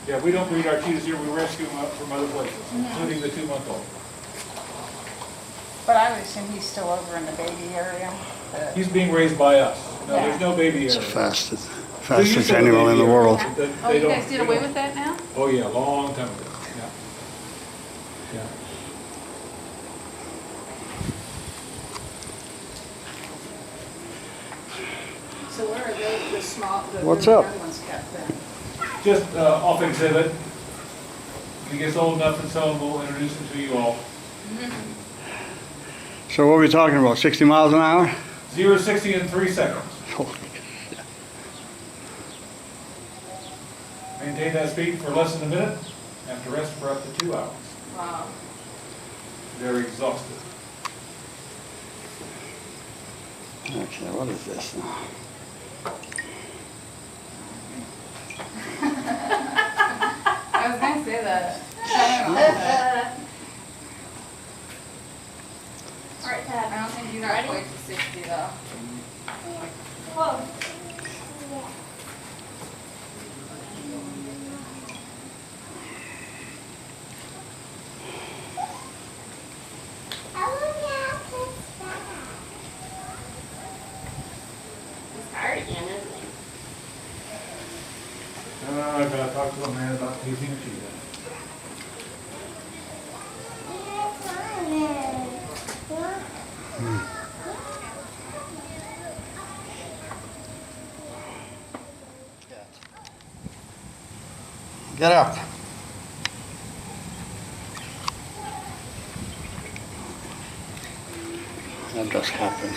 Yeah, we don't breed our cheetahs here. We rescue them up from other places, including the 2-month-old. But I would assume he's still over in the baby area. He's being raised by us. No, Yeah. there's no baby It's area. the used fastest to have a animal in baby the area. world. Oh, you guys did away with that now? Oh yeah, long time ago. Yeah. Yeah. So where are the small, What's up? young ones kept then? Just off exhibit. When he gets old enough and so on, we'll introduce him to you all. So what are we talking about, 60 miles an hour? 0 to 60 in 3 seconds. Maintain that speed for less than a minute. Have to rest for up to 2 hours. Wow. Very exhausted. Okay, what is this now? I was gonna say that. I Alright, Dad. don't think you got quite to 60 though. Whoa. He's tired again, isn't he? I gotta talk to a man about tasing a cheetah. Get up. That does happen.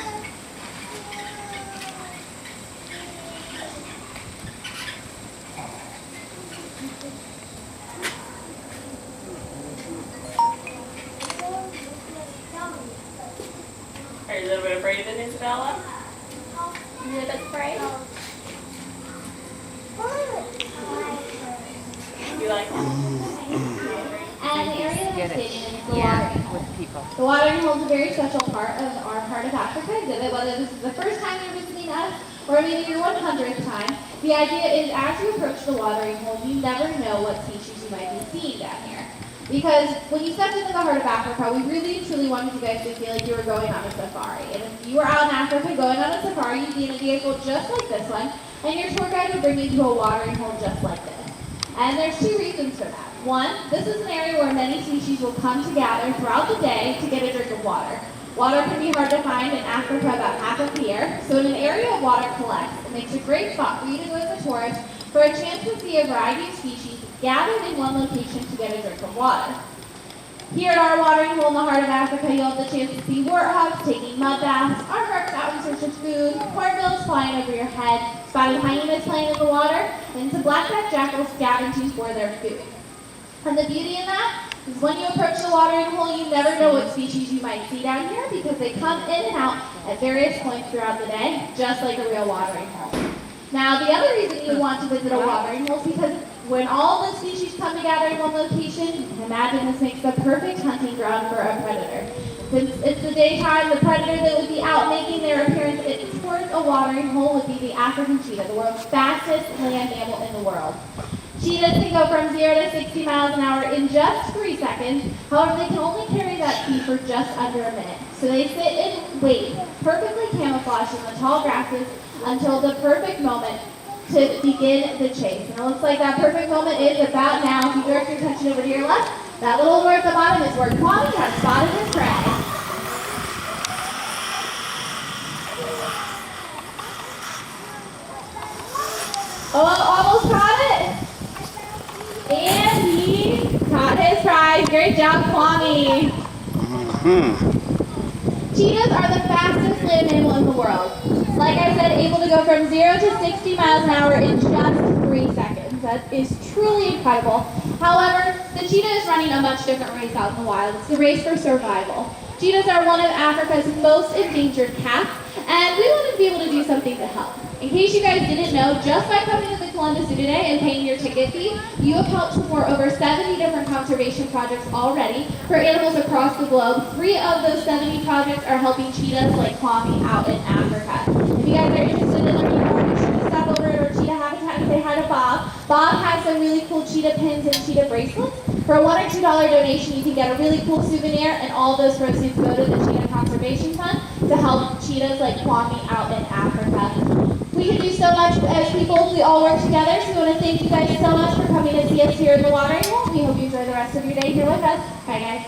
Are you a little bit afraid of it, Isabella? You a little bit afraid? You like And the area that Get we're it. staying in is the Yeah, watering hole. with people. The watering hole is a very special part of our Heart of Africa exhibit, whether this is the first time you're visiting us or maybe your 100th time. The idea is as you approach the watering hole, you never know what species you might be seeing down here. Because when you stepped into the Heart of Africa, we really truly wanted you guys to feel like you were going on a safari. And if you were out in Africa going on a safari, you'd be in a vehicle just like this one, and your tour guide would bring you to a watering hole just like this. And there's 2 reasons for that. One, this is an area where many species will come to gather throughout the day to get a drink of water. Water can be hard to find in Africa about half of the year, so when an area of water collects, it makes a great spot for you to go as a tourist for a chance to see a variety of species gathered in one location to get a drink of water. Here at our watering hole in the Heart of Africa, you'll have the chance to see warthogs taking mud baths, aardvarks out in search of food, hornbills flying over your head, spotted hyenas playing in the water, and some black-backed jackals scavenging for their food. And the beauty in that is when you approach the watering hole, you never know what species you might see down here because they come in and out at various points throughout the day, just like a real watering hole. Now, the other reason you want to visit a watering hole is because when all the species come together in one location, you can imagine this makes the perfect hunting ground for a predator. Since it's the daytime, the predator that would be out making their appearance towards a watering hole would be the African cheetah, the world's fastest land mammal in the world. Cheetahs can go from 0 to 60 miles an hour in just 3 seconds. However, they can only carry that speed for just under a minute. So they sit and wait, perfectly camouflaged in the tall grasses until the perfect moment to begin the chase. And it looks like that perfect moment is about now. If you direct your attention over to your left, that little door at the bottom is where Kwame has spotted his prey. Oh, almost caught it. And he caught his prize. Great job, Kwame. Cheetahs are the fastest land mammal in the world. Like I said, able to go from 0 to 60 miles an hour in just 3 seconds. That is truly incredible. However, the cheetah is running a much different race out in the wild. It's the race for survival. Cheetahs are one of Africa's most endangered cats, and we wanted to be able to do something to help. In case you guys didn't know, just by coming to the Columbus Zoo today and paying your ticket fee, you have helped support over 70 different conservation projects already for animals across the globe. 3 of those 70 projects are helping cheetahs like Kwame out in Africa. If you guys are interested in learning more, make sure to stop over at our cheetah habitat and say hi to Bob. Bob has some really cool cheetah pins and cheetah bracelets. For a $1 or $2 donation, you can get a really cool souvenir, and all of those proceeds go to the Cheetah Conservation Fund to help cheetahs like Kwame out in Africa. We can do so much as people if we all work together, so we want to thank you guys so much for coming to see us here in the watering hole. We hope you enjoy the rest of your day here with us. Bye, guys.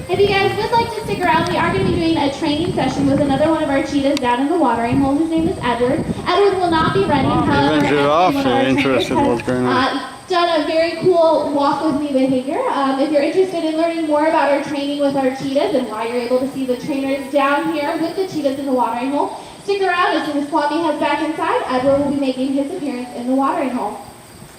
If you guys would like to stick around, we are going to be doing a training session with another one of our cheetahs down in the watering hole. His name is Edward. Edward will not be running, however, ventured off, one of our they're interested in trainers what's going on. done a very cool walk with me behavior. If you're interested in learning more about our training with our cheetahs and why you're able to see the trainers down here with the cheetahs in the watering hole, stick around. As soon as Kwame heads back inside, Edward will be making his appearance in the watering hole.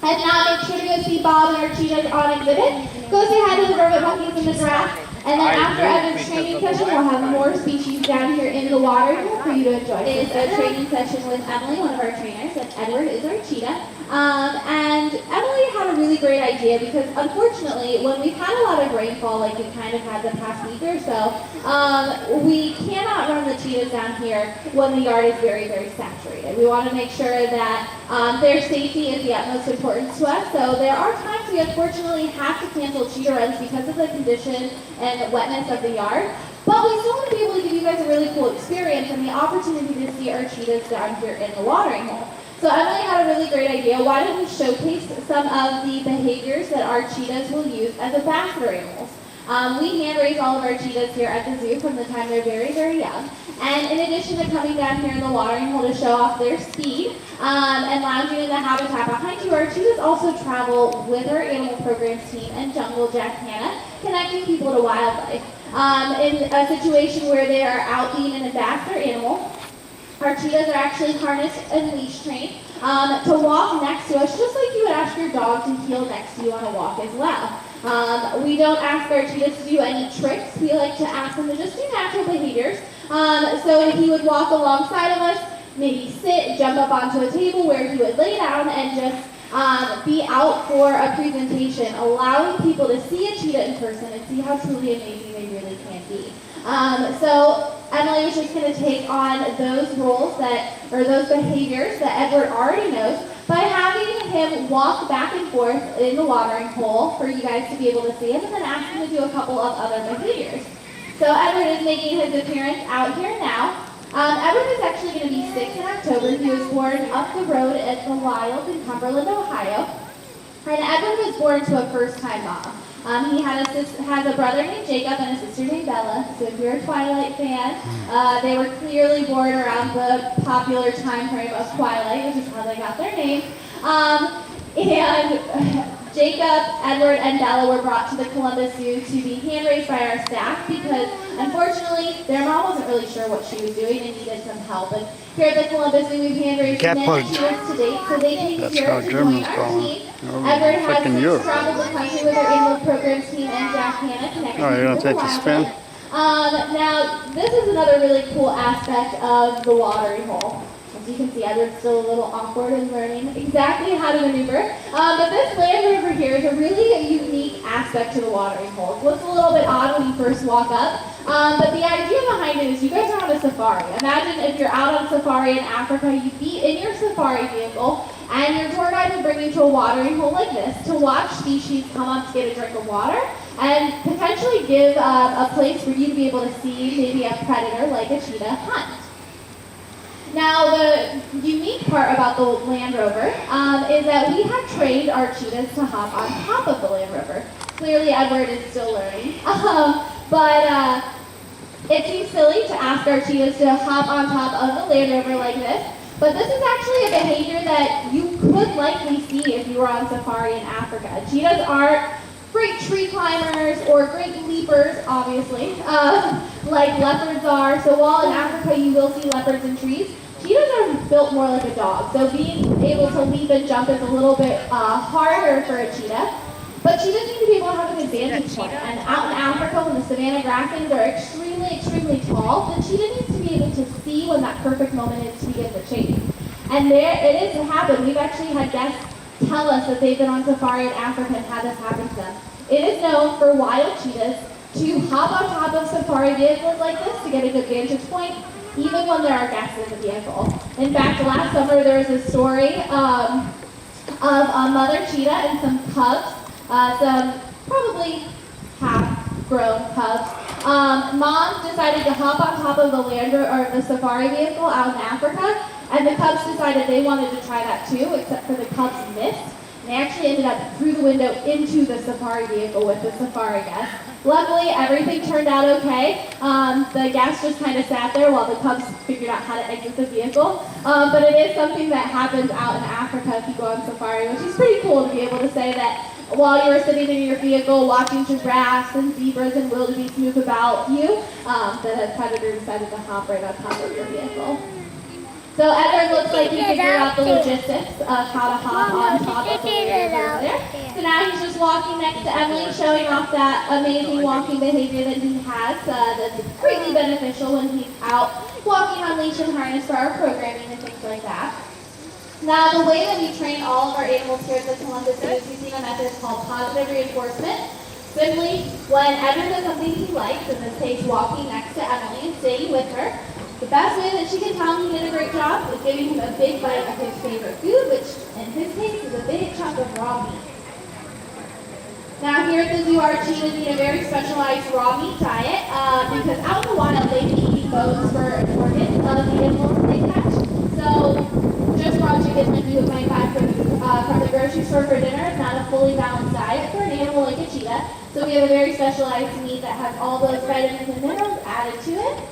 And now make sure to go see Bob and our cheetahs on exhibit. Go say hi to the vervet monkeys in the grass. And then after Edward's training session, we'll have more species down here in the watering hole for you to enjoy. It's a training session with Emily, one of our trainers, and Edward is our cheetah. And Emily had a really great idea because unfortunately, when we've had a lot of rainfall, like we kind of had the past week or so, we cannot run the cheetahs down here when the yard is very, very saturated. We want to make sure that their safety is the utmost importance to us. So there are times we unfortunately have to cancel cheetah runs because of the condition and wetness of the yard. But we still want to be able to give you guys a really cool experience and the opportunity to see our cheetahs down here in the watering hole. So Emily had a really great idea. Why don't we showcase some of the behaviors that our cheetahs will use as ambassador animals? We hand raise all of our cheetahs here at the zoo from the time they're very, very young. And in addition to coming down here in the watering hole to show off their speed and lounging in the habitat behind you, our cheetahs also travel with our animal programs team and Jungle Jack Hannah, connecting people to wildlife. In a situation where they are out being an ambassador animal, our cheetahs are actually harnessed and leash trained to walk next to us, just like you would ask your dog to heel next to you on a walk as well. We don't ask our cheetahs to do any tricks. We like to ask them to just do natural behaviors. So if he would walk alongside of us, maybe sit, jump up onto a table where he would lay down and just be out for a presentation, allowing people to see a cheetah in person and see how truly amazing they really can be. So Emily was just going to take on those roles or those behaviors that Edward already knows by having him walk back and forth in the watering hole for you guys to be able to see him, and then ask him to do a couple of other behaviors. So Edward is making his appearance out here now. Edward is actually going to be 6 in October. He was born up the road at the Wild in Cumberland, Ohio. And Edward was born to a first-time mom. He has a brother named Jacob and a sister named Bella. So if you're a Twilight fan, they were clearly born around the popular time frame of Twilight, which is how they got their name. And Jacob, Edward, and Bella were brought to the Columbus Zoo to be hand-raised by our staff because, unfortunately, their mom wasn't really sure what she was doing and needed some help. And here at the Columbus Zoo, we've hand-raised many cheetahs to date, so they came That's here how to Germans join call our them. team. Oh, Edward has freaking Europe. traveled the country with our animal programs team and Jack Hannah connecting Oh, you're gonna to the take the spin? wildlife. Now, this is another really cool aspect of the watering hole. As you can see, Edward's still a little awkward in learning exactly how to maneuver. But this land rover here is a really unique aspect to the watering hole. It looks a little bit odd when you first walk up. But the idea behind it is you guys are on a safari. Imagine if you're out on safari in Africa, you'd be in your safari vehicle, and your tour guide would bring you to a watering hole like this to watch species come up to get a drink of water and potentially give a place for you to be able to see maybe a predator like a cheetah hunt. Now, the unique part about the Land Rover is that we have trained our cheetahs to hop on top of the Land Rover. Clearly, Edward is still learning. But it seems silly to ask our cheetahs to hop on top of the Land Rover like this. But this is actually a behavior that you could likely see if you were on safari in Africa. Cheetahs aren't great tree climbers or great leapers, obviously, like leopards are. So while in Africa you will see leopards in trees, cheetahs are built more like a dog. So being able to leap and jump is a little bit harder for a cheetah. But cheetahs need to be able to have an advantage point. And out in Africa, when the savanna grasslands are extremely, extremely tall, the cheetah needs to be able to see when that perfect moment is to begin the chase. And there it is to happen. We've actually had guests tell us that they've been on safari in Africa and had this happen to them. It is known for wild cheetahs to hop on top of safari vehicles like this to get a good vantage point, even when there are guests in the vehicle. In fact, last summer there was a story of a mother cheetah and some cubs, some probably half-grown cubs. Mom decided to hop on top of the the safari vehicle out in Africa, and the cubs decided they wanted to try that too, except for the cubs missed. They actually ended up through the window into the safari vehicle with the safari guests. Luckily, everything turned out okay. The guests just kind of sat there while the cubs figured out how to exit the vehicle. But it is something that happens out in Africa if you go on safari, which is pretty cool to be able to say that while you were sitting in your vehicle watching giraffes and zebras and wildebeest move about you, that a predator decided to hop right on top of your vehicle. So Edward looks like he figured out the logistics of how to hop on top of the over there. So now he's just walking next to Emily, showing off that amazing walking behavior that he has that's greatly beneficial when he's out walking on leash and harness for our programming and things like that. Now, the way that we train all of our animals here at the Columbus Zoo is using a method called positive reinforcement. Simply, when Edward does something he likes, in this case walking next to Emily and staying with her, the best way that she can tell him he did a great job is giving him a big bite of his favorite food, which in his case is a big chunk of raw meat. Now here at the zoo, our cheetahs eat a very specialized raw meat diet because out in the wild they can eat bones for an organ of the animals that they catch. So just raw chicken like you might buy from the grocery store for dinner is not a fully balanced diet for an animal like a cheetah. So we have a very specialized meat that has all those vitamins and minerals added to it.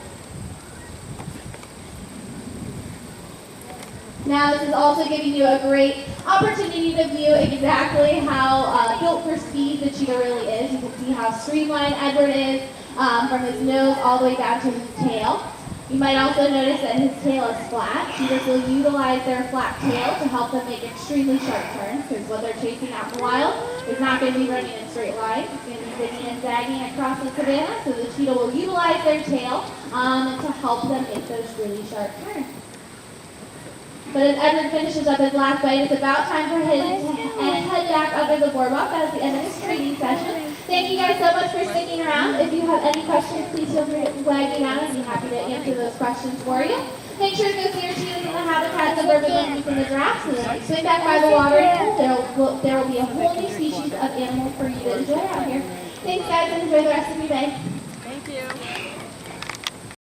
Now this is also giving you a great opportunity to view exactly how built for speed the cheetah really is. You can see how streamlined Edward is from his nose all the way down to his tail. You might also notice that his tail is flat. Cheetahs will utilize their flat tail to help them make extremely sharp turns because what they're chasing out in the wild is not going to be running in a straight line. It's going to be zigging and zagging across the savannah, so the cheetah will utilize their tail to help them make those really sharp turns. But as Edward finishes up his last bite, it's about time for him to head back under the boardwalk. That is the end of his training session. Thank you guys so much for sticking around. If you have any questions, please feel free to flag me down. I'd be happy to answer those questions for you. Make sure to go see your cheetahs in the habitats of urban monkeys and the giraffes. And then swing back by the watering hole. There will be a whole new species of animals for you to enjoy out here. Thanks guys, and enjoy the rest of your day. Thank you.